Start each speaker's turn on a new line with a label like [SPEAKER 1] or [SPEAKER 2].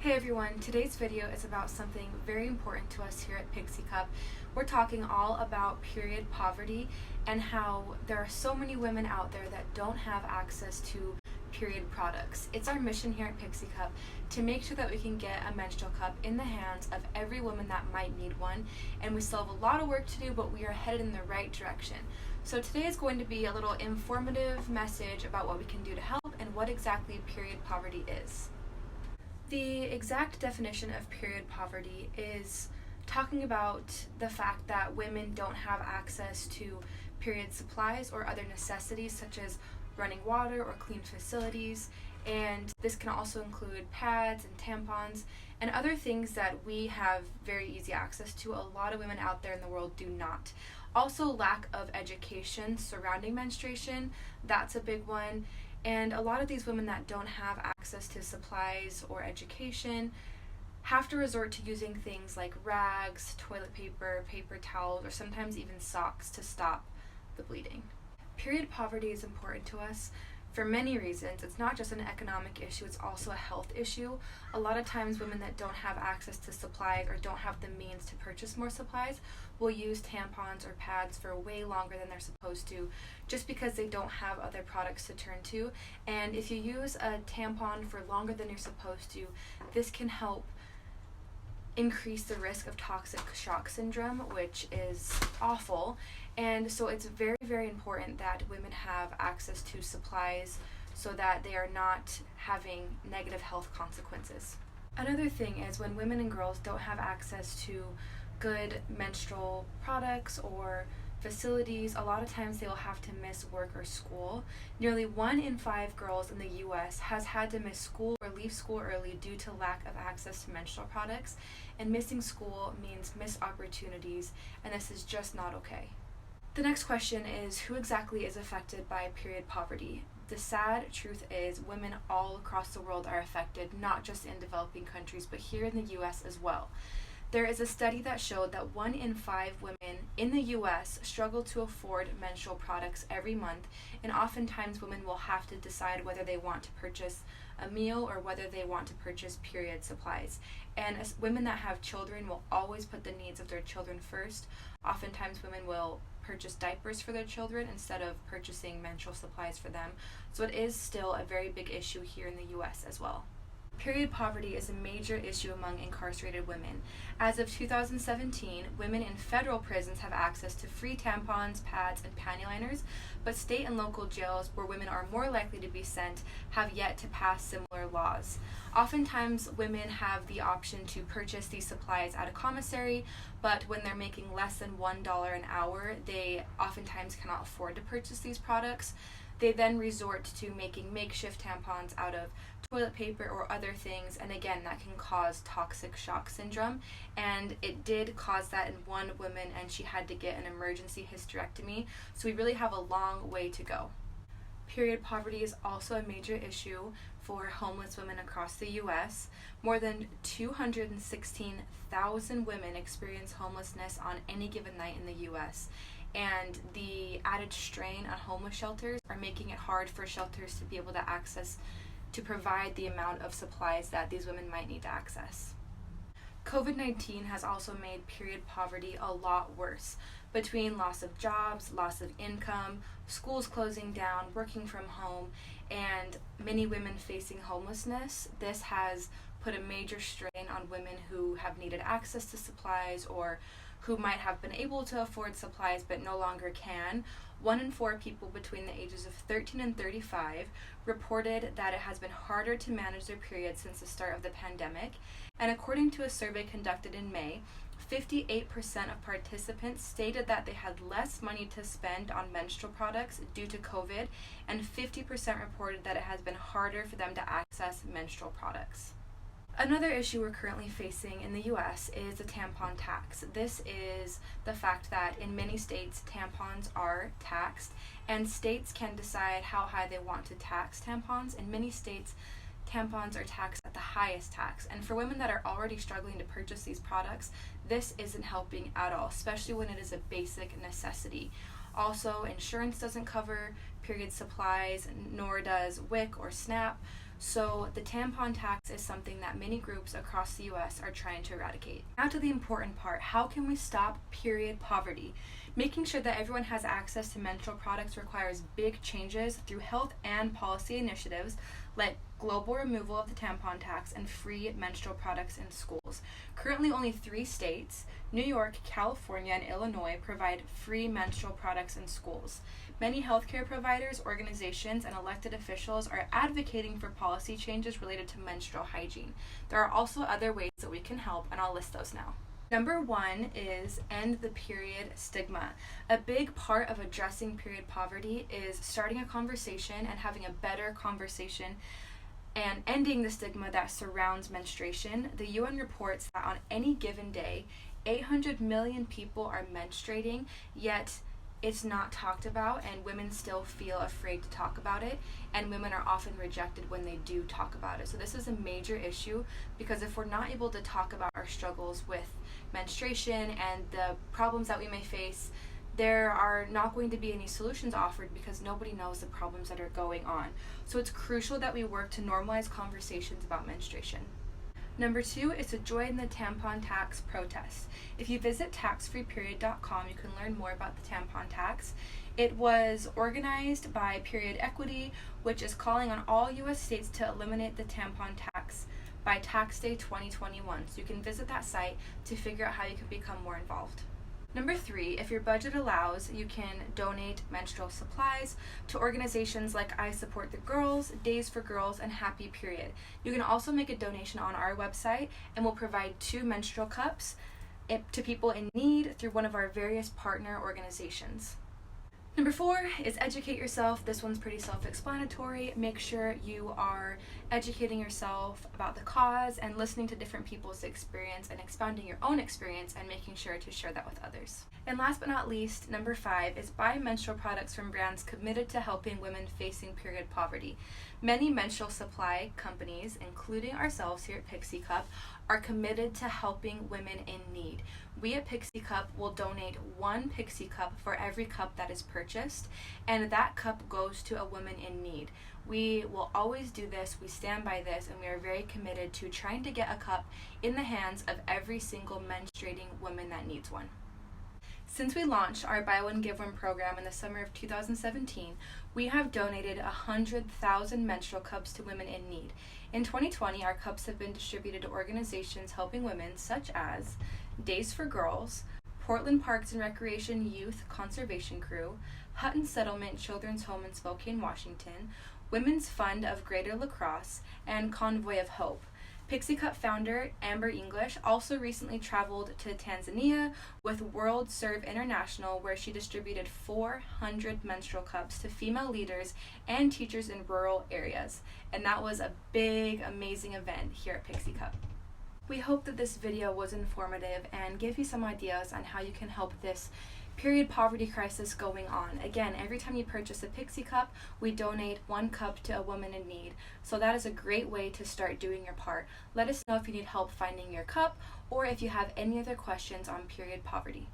[SPEAKER 1] Hey everyone, today's video is about something very important to us here at Pixie Cup. We're talking all about period poverty and how there are so many women out there that don't have access to period products. It's our mission here at Pixie Cup to make sure that we can get a menstrual cup in the hands of every woman that might need one, and we still have a lot of work to do, but we are headed in the right direction. So today is going to be a little informative message about what we can do to help and what exactly period poverty is. The exact definition of period poverty is talking about the fact that women don't have access to period supplies or other necessities such as running water or clean facilities, and this can also include pads and tampons and other things that we have very easy access to. A lot of women out there in the world do not. Also, lack of education surrounding menstruation, that's a big one. And a lot of these women that don't have access to supplies or education have to resort to using things like rags, toilet paper, paper towels, or sometimes even socks to stop the bleeding. Period poverty is important to us for many reasons. It's not just an economic issue, it's also a health issue. A lot of times women that don't have access to supplies or don't have the means to purchase more supplies will use tampons or pads for way longer than they're supposed to, just because they don't have other products to turn to. And if you use a tampon for longer than you're supposed to, this can help increase the risk of toxic shock syndrome, which is awful. And so it's very, very important that women have access to supplies so that they are not having negative health consequences. Another thing is when women and girls don't have access to good menstrual products or facilities, a lot of times they will have to miss work or school. Nearly 1 in 5 girls in the US has had to miss school or leave school early due to lack of access to menstrual products, and missing school means missed opportunities, and this is just not okay. The next question is, who exactly is affected by period poverty? The sad truth is women all across the world are affected, not just in developing countries, but here in the US as well. There is a study that showed that 1 in 5 women in the US struggle to afford menstrual products every month, and oftentimes women will have to decide whether they want to purchase a meal or whether they want to purchase period supplies. And as women that have children will always put the needs of their children first. Oftentimes women will purchase diapers for their children instead of purchasing menstrual supplies for them. So it is still a very big issue here in the US as well. Period poverty is a major issue among incarcerated women. As of 2017, women in federal prisons have access to free tampons, pads, and panty liners, but state and local jails where women are more likely to be sent have yet to pass similar laws. Oftentimes, women have the option to purchase these supplies at a commissary, but when they're making less than $1 an hour, they oftentimes cannot afford to purchase these products. They then resort to making makeshift tampons out of toilet paper or other things, and again, that can cause toxic shock syndrome, and it did cause that in one woman, and she had to get an emergency hysterectomy, so we really have a long way to go. Period poverty is also a major issue for homeless women across the US. More than 216,000 women experience homelessness on any given night in the US. And the added strain on homeless shelters are making it hard for shelters to be able to provide the amount of supplies that these women might need to access. COVID-19 has also made period poverty a lot worse. Between loss of jobs, loss of income, schools closing down, working from home, and many women facing homelessness, this has put a major strain on women who have needed access to supplies or who might have been able to afford supplies but no longer can. 1 in 4 people between the ages of 13 and 35 reported that it has been harder to manage their period since the start of the pandemic. And according to a survey conducted in May, 58% of participants stated that they had less money to spend on menstrual products due to COVID, and 50% reported that it has been harder for them to access menstrual products. Another issue we're currently facing in the US is the tampon tax. This is the fact that in many states tampons are taxed, and states can decide how high they want to tax tampons. In many states, tampons are taxed at the highest tax, and for women that are already struggling to purchase these products, this isn't helping at all, especially when it is a basic necessity. Also, insurance doesn't cover period supplies, nor does WIC or SNAP. So the tampon tax is something that many groups across the US are trying to eradicate. Now to the important part, how can we stop period poverty? Making sure that everyone has access to menstrual products requires big changes through health and policy initiatives like global removal of the tampon tax and free menstrual products in schools. Currently, only 3 states, New York, California, and Illinois, provide free menstrual products in schools. Many healthcare providers, organizations, and elected officials are advocating for policy changes related to menstrual hygiene. There are also other ways that we can help, and I'll list those now. Number 1 is end the period stigma. A big part of addressing period poverty is starting a conversation and having a better conversation and ending the stigma that surrounds menstruation. The UN reports that on any given day, 800 million people are menstruating, yet it's not talked about, and women still feel afraid to talk about it, and women are often rejected when they do talk about it. So this is a major issue, because if we're not able to talk about our struggles with menstruation and the problems that we may face, there are not going to be any solutions offered because nobody knows the problems that are going on. So it's crucial that we work to normalize conversations about menstruation. Number 2 is to join the tampon tax protest. If you visit taxfreeperiod.com, you can learn more about the tampon tax. It was organized by Period Equity, which is calling on all U.S. states to eliminate the tampon tax by Tax Day 2021. So you can visit that site to figure out how you can become more involved. Number 3, if your budget allows, you can donate menstrual supplies to organizations like I Support the Girls, Days for Girls, and Happy Period. You can also make a donation on our website, and we'll provide 2 menstrual cups to people in need through one of our various partner organizations. Number 4 is educate yourself. This one's pretty self-explanatory. Make sure you are educating yourself about the cause and listening to different people's experience and expounding your own experience and making sure to share that with others. And last but not least, number 5 is buy menstrual products from brands committed to helping women facing period poverty. Many menstrual supply companies, including ourselves here at Pixie Cup, are committed to helping women in need. We at Pixie Cup will donate 1 Pixie Cup for every cup that is purchased, and that cup goes to a woman in need. We will always do this, we stand by this, and we are very committed to trying to get a cup in the hands of every single menstruating woman that needs one. Since we launched our Buy One Give One program in the summer of 2017, we have donated 100,000 menstrual cups to women in need. In 2020, our cups have been distributed to organizations helping women such as Days for Girls, Portland Parks and Recreation Youth Conservation Crew, Hutton Settlement Children's Home in Spokane, Washington, Women's Fund of Greater La Crosse, and Convoy of Hope. Pixie Cup founder Amber English also recently traveled to Tanzania with World Serve International, where she distributed 400 menstrual cups to female leaders and teachers in rural areas. And that was a big, amazing event here at Pixie Cup. We hope that this video was informative and gave you some ideas on how you can help this period poverty crisis going on. Again, every time you purchase a Pixie Cup, we donate 1 cup to a woman in need. So that is a great way to start doing your part. Let us know if you need help finding your cup or if you have any other questions on period poverty.